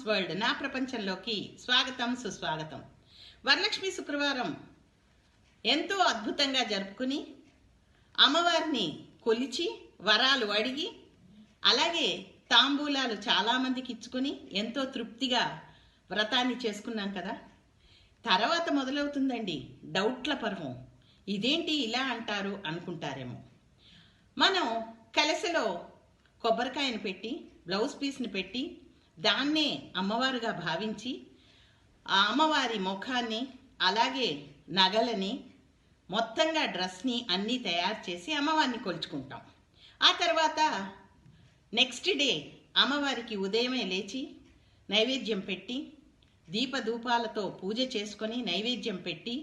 Moms world నా ప్రపంచంలోకి స్వాగతం సుస్వాగతం. వరలక్ష్మి శుక్రవారం ఎంతో అద్భుతంగా జరుపుకుని అమ్మవారిని కొలిచి వరాలు అడిగి అలాగే తాంబూలాలు చాలామందికి ఇచ్చుకొని ఎంతో తృప్తిగా వ్రతాన్ని చేసుకున్నాం కదా. తర్వాత మొదలవుతుందండి డౌట్ల పర్వం. ఇదేంటి ఇలా అంటారు అనుకుంటారేమో. మనం కలశలో కొబ్బరికాయను పెట్టి బ్లౌజ్ పీస్ని పెట్టి దాన్నే అమ్మవారుగా భావించి ఆ అమ్మవారి ముఖాన్ని అలాగే నగలని మొత్తంగా డ్రెస్ని అన్నీ తయారు చేసి అమ్మవారిని కొలుచుకుంటాం. ఆ తర్వాత నెక్స్ట్ డే అమ్మవారికి ఉదయమే లేచి నైవేద్యం పెట్టి దీపధూపాలతో పూజ చేసుకొని నైవేద్యం పెట్టి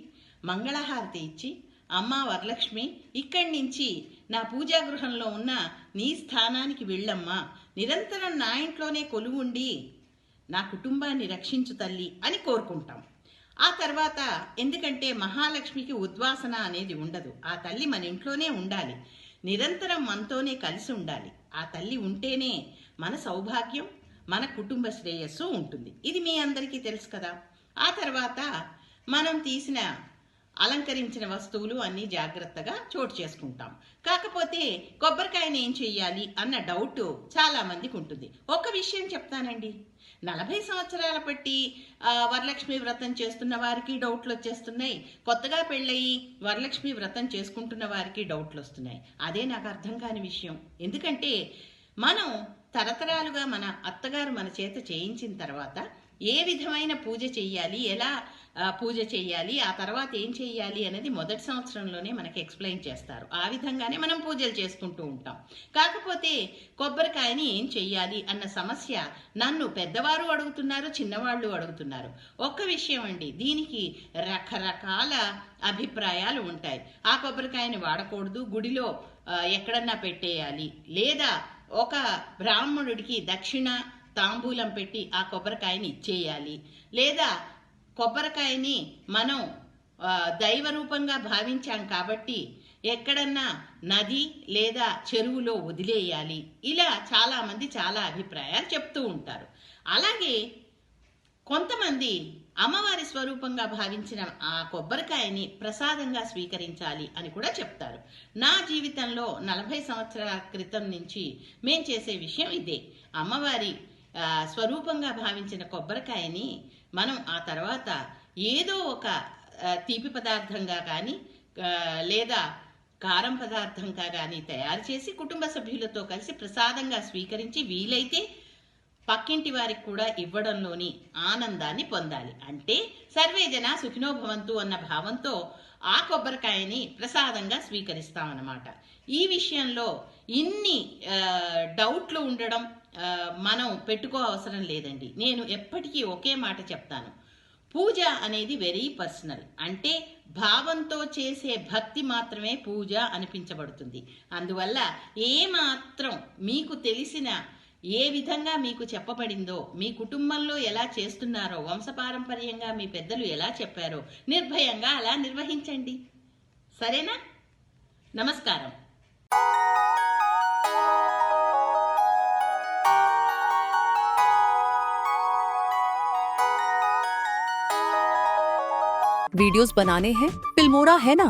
మంగళహారతి ఇచ్చి అమ్మ వరలక్ష్మి ఇక్కడి నుంచి నా పూజా గృహంలో ఉన్న నీ స్థానానికి వెళ్ళమ్మా, నిరంతరం నా ఇంట్లోనే కొలువుండి నా కుటుంబాన్ని రక్షించు తల్లి అని కోరుకుంటాం. ఆ తర్వాత ఎందుకంటే మహాలక్ష్మికి ఉద్వాసన అనేది ఉండదు. ఆ తల్లి మన ఇంట్లోనే ఉండాలి, నిరంతరం మనతోనే కలిసి ఉండాలి. ఆ తల్లి ఉంటేనే మన సౌభాగ్యం మన కుటుంబ శ్రేయస్సు ఉంటుంది. ఇది మీ అందరికీ తెలుసు కదా. ఆ తర్వాత మనం తీసిన అలంకరించిన వస్తువులు అన్నీ జాగ్రత్తగా చోటు చేసుకుంటాం. కాకపోతే కొబ్బరికాయని ఏం చెయ్యాలి అన్న డౌట్ చాలా మందికి ఉంటుంది. ఒక విషయం చెప్తానండి, 40 సంవత్సరాల బట్టి వరలక్ష్మి వ్రతం చేస్తున్న వారికి డౌట్లు వచ్చేస్తున్నాయి, కొత్తగా పెళ్ళయి వరలక్ష్మి వ్రతం చేసుకుంటున్న వారికి డౌట్లు వస్తున్నాయి. అదే నాకు అర్థం కాని విషయం. ఎందుకంటే మనం తరతరాలుగా మన అత్తగారు మన చేత చేయించిన తర్వాత ఏ విధమైన పూజ చెయ్యాలి, ఎలా పూజ చెయ్యాలి, ఆ తర్వాత ఏం చెయ్యాలి అనేది మొదటి సంవత్సరంలోనే మనకి ఎక్స్ప్లెయిన్ చేస్తారు. ఆ విధంగానే మనం పూజలు చేసుకుంటూ ఉంటాం. కాకపోతే కొబ్బరికాయని ఏం చెయ్యాలి అన్న సమస్య నన్ను పెద్దవారు అడుగుతున్నారు, చిన్నవాళ్ళు అడుగుతున్నారు. ఒక్క విషయం అండి, దీనికి రకరకాల అభిప్రాయాలు ఉంటాయి. ఆ కొబ్బరికాయని వాడకూడదు, గుడిలో ఎక్కడన్నా పెట్టేయాలి, లేదా ఒక బ్రాహ్మణుడికి దక్షిణ తాంబూలం పెట్టి ఆ కొబ్బరికాయని ఇచ్చేయాలి, లేదా కొబ్బరికాయని మనం దైవ రూపంగా భావించాం కాబట్టి ఎక్కడన్నా నది లేదా చెరువులో వదిలేయాలి. ఇలా చాలామంది చాలా అభిప్రాయాలు చెప్తూ ఉంటారు. అలాగే కొంతమంది అమ్మవారి స్వరూపంగా భావించిన ఆ కొబ్బరికాయని ప్రసాదంగా స్వీకరించాలి అని కూడా చెప్తారు. నా జీవితంలో 40 సంవత్సరాల క్రితం నుంచి మేం చేసే విషయం ఇదే. అమ్మవారి స్వరూపంగా భావించిన కొబ్బరికాయని మనం ఆ తర్వాత ఏదో ఒక తీపి పదార్థంగా కానీ లేదా కారం పదార్థంగా కానీ తయారు చేసి కుటుంబ సభ్యులతో కలిసి ప్రసాదంగా స్వీకరించి వీలైతే పక్కింటి వారికి కూడా ఇవ్వడంలోని ఆనందాన్ని పొందాలి. అంటే సర్వేజన సుఖినో భవంతు అన్న భావంతో ఆ కొబ్బరికాయని ప్రసాదంగా స్వీకరిస్తామన్నమాట. ఈ విషయంలో ఇన్ని డౌట్లు ఉండడం మనం పెట్టుకో అవసరం లేదండి. నేను ఎప్పటికీ ఒకే మాట చెప్తాను, పూజ అనేది వెరీ పర్సనల్. అంటే భావంతో చేసే భక్తి మాత్రమే పూజ అనిపించబడుతుంది. అందువల్ల ఏమాత్రం మీకు తెలిసిన ఏ విధంగా మీకు చెప్పబడిందో, మీ కుటుంబంలో ఎలా చేస్తున్నారో, వంశపారంపర్యంగా మీ పెద్దలు ఎలా చెప్పారో నిర్భయంగా అలా నిర్వహించండి. సరేనా? నమస్కారం. वीडियोस बनाने हैं, फिल्मोरा है ना।